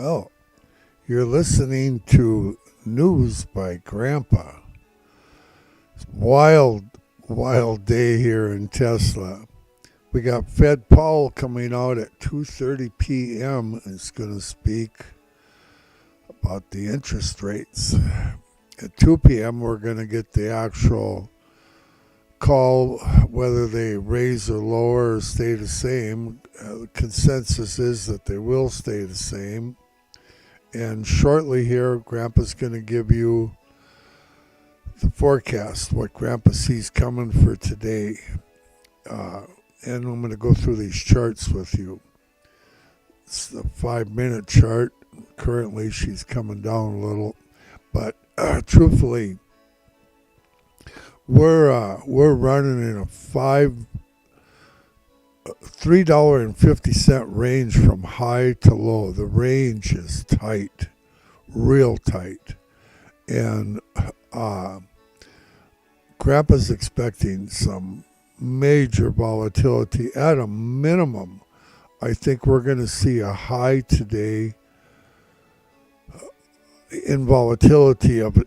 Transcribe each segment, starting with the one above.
Well, you're listening to News by Grandpa. It's wild, wild day here in Tesla. We got Fed Powell coming out at 2:30 p.m. It's going to speak about the interest rates. At 2 p.m. we're going to get the actual call whether they raise or lower or stay the same. The consensus is that they will stay the same. And shortly here, Grandpa's going to give you the forecast, what Grandpa sees coming for today. And I'm going to go through these charts with you. It's the 5-minute chart. Currently, she's coming down a little. But truthfully, we're running in a $3.50 range from high to low. The range is tight, real tight. And Grandpa's expecting some major volatility. At a minimum, I think we're going to see a high today in volatility of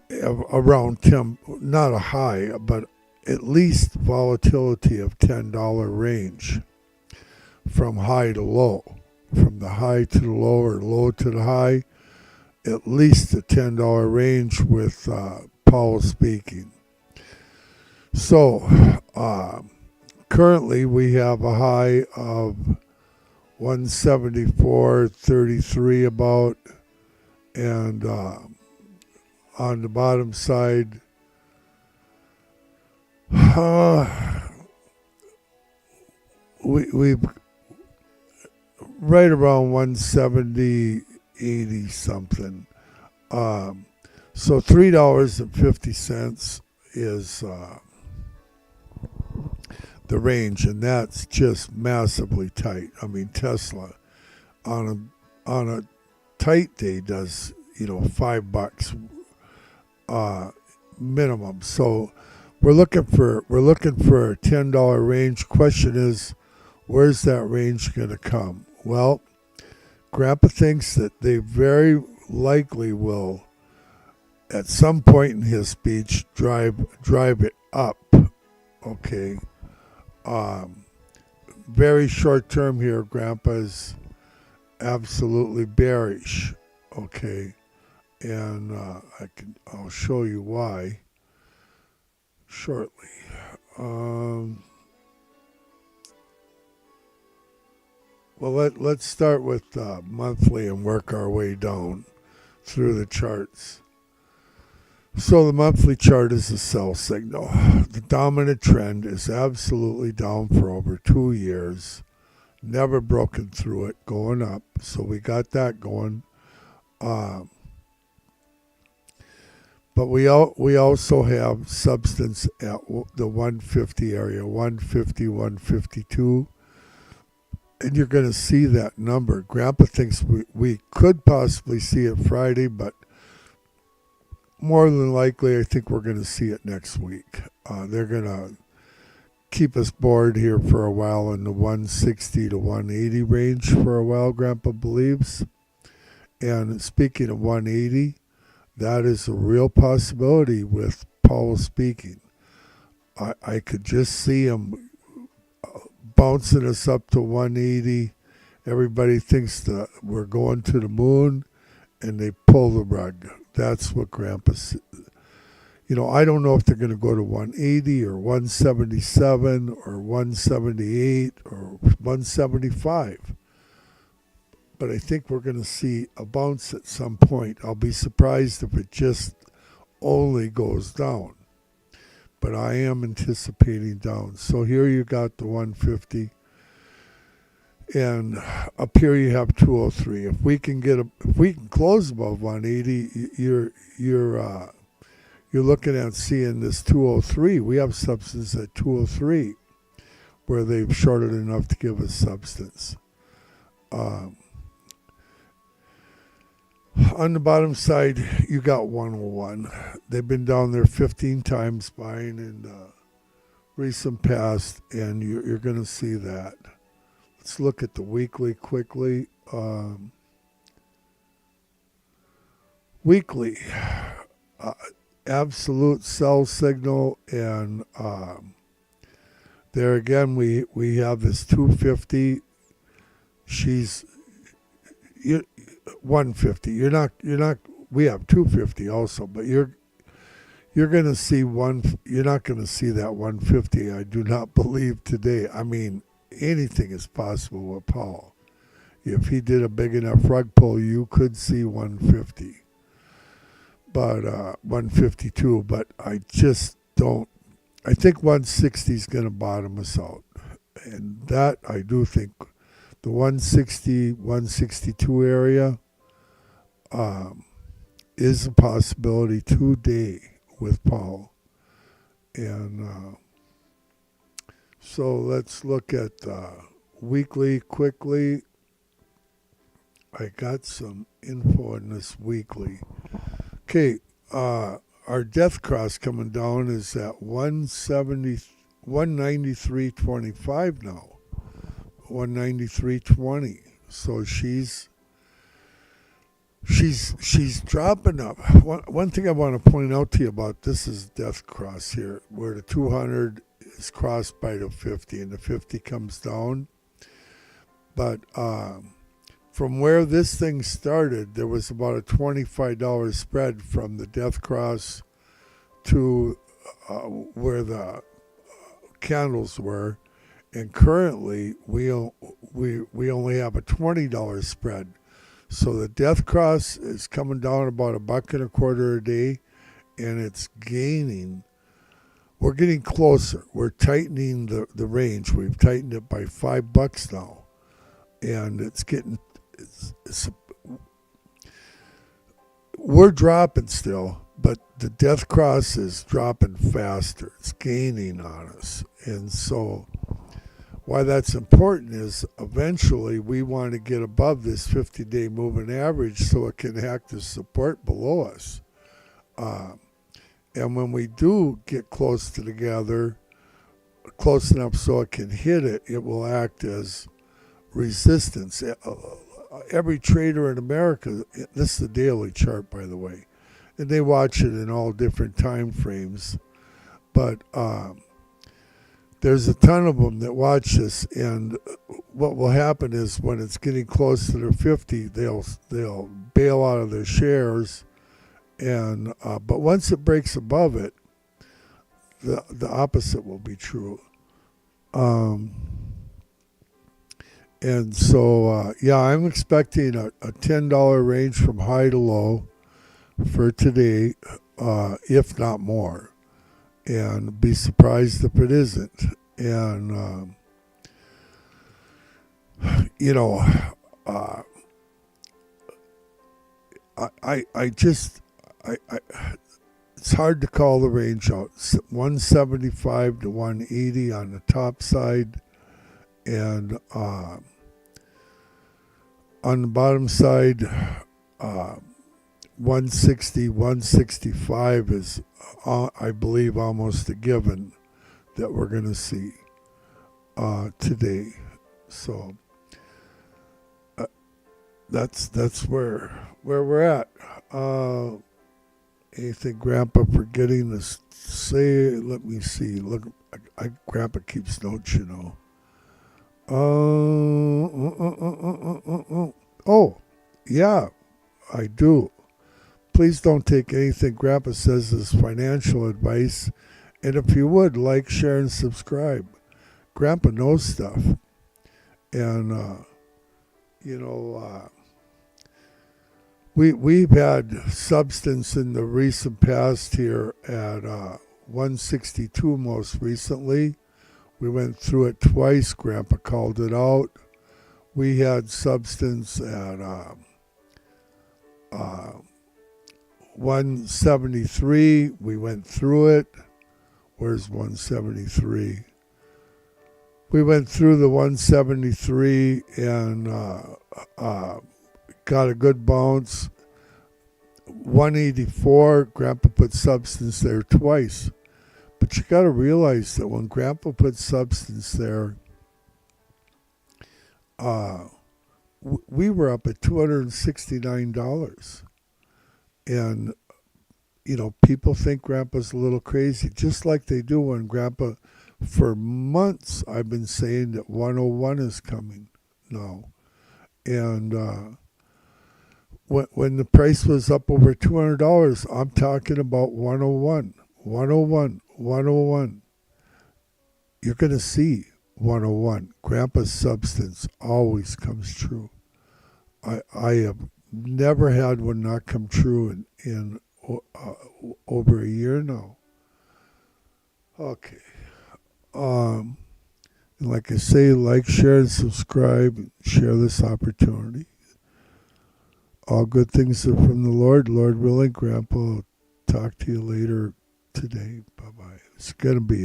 around 10, not a high, but at least volatility of $10 range from high to low. From the high to the low or low to the high, at least a $10 range with Powell speaking. So, currently we have a high of 174.33 about, and on the bottom side, we've right around 170.80 something. So $3.50 is the range, and that's just massively tight. I mean, Tesla on a tight day does $5 minimum. So we're looking for a $10 range. Question is, where's that range going to come? Well, Grandpa thinks that they very likely will, at some point in his speech, drive it up. Okay. Very short term here, Grandpa's absolutely bearish. Okay. And I'll show you why shortly. Well, let's start with monthly and work our way down through the charts. So the monthly chart is a sell signal. The dominant trend is absolutely down for over 2 years. Never broken through it, going up. So we got that going. But we also have substance at the 150 area, 150, 152. And you're going to see that number. Grandpa thinks we could possibly see it Friday, but more than likely, I think we're going to see it next week. They're going to keep us bored here for a while in the 160 to 180 range for a while, Grandpa believes. And speaking of 180, that is a real possibility with Powell speaking. I could just see him bouncing us up to 180. Everybody thinks that we're going to the moon, and they pull the rug. That's what Grandpa's. I don't know if they're going to go to 180 or 177 or 178 or 175. But I think we're going to see a bounce at some point. I'll be surprised if it just only goes down. But I am anticipating down. So here you got the 150. And up here you have 203. If we can close above 180, you're looking at seeing this 203. We have substance at 203, where they've shorted enough to give us substance. On the bottom side, you got 101. They've been down there 15 times buying in the recent past, and you're going to see that. Let's look at the weekly quickly. weekly, uh, absolute sell signal, and there again we have this 250. She's 150. You're not. We have 250 also, but you're going to see one. You're not going to see that 150. I do not believe today. I mean, anything is possible with Powell. If he did a big enough rug pull, you could see 150, but 152. But I just don't. I think 160 is going to bottom us out, and that I do think the 160, 162 area is a possibility today with Powell. And so let's look at weekly quickly. I got some info in this weekly. Okay, our death cross coming down is at 193.25 now. 193.20. So she's dropping up. One thing I want to point out to you about this is death cross here, where the 200 is crossed by the 50 and the 50 comes down. But from where this thing started, there was about a $25 spread from the death cross to where the candles were, and currently we only have a $20 spread. So the death cross is coming down about $1.25 a day, and it's gaining. We're getting closer. We're tightening the range. We've tightened it by $5 now, and it's getting. We're dropping still, but the death cross is dropping faster. It's gaining on us, and so why that's important is eventually we want to get above this 50-day moving average so it can act as support below us. And when we do get close to together, close enough so it can hit it, it will act as resistance. Every trader in America, this is the daily chart, by the way, and they watch it in all different time frames, but there's a ton of them that watch this, and what will happen is when it's getting close to their 50, they'll bail out of their shares, and but once it breaks above it, the opposite will be true. And so, yeah, I'm expecting a $10 range from high to low for today, if not more. And be surprised if it isn't. And, you know, it's hard to call the range out. 175 to 180 on the top side. And on the bottom side, 160, 165 is, I believe, almost a given that we're going to see today. So that's where we're at. Anything Grandpa forgetting to say? Let me see. Look, Grandpa keeps notes, you know. Oh, yeah, I do. Please don't take anything Grandpa says as financial advice. And if you would, like, share, and subscribe. Grandpa knows stuff. And, you know, we've had substance in the recent past here at 162 most recently. We went through it twice. Grandpa called it out. We had substance at 173. We went through it. Where's 173? We went through the 173 and got a good bounce. 184, Grandpa put substance there twice. But you got to realize that when Grandpa put substance there, we were up at $269. And, people think Grandpa's a little crazy, just like they do when Grandpa, for months, I've been saying that 101 is coming now. And when the price was up over $200, I'm talking about 101, 101, 101. You're going to see 101. Grandpa's substance always comes true. I have never had one not come true in over a year now. Okay. Like I say, like, share, and subscribe, and share this opportunity. All good things are from the Lord. Lord willing, Grandpa will talk to you later today. Bye-bye. It's going to be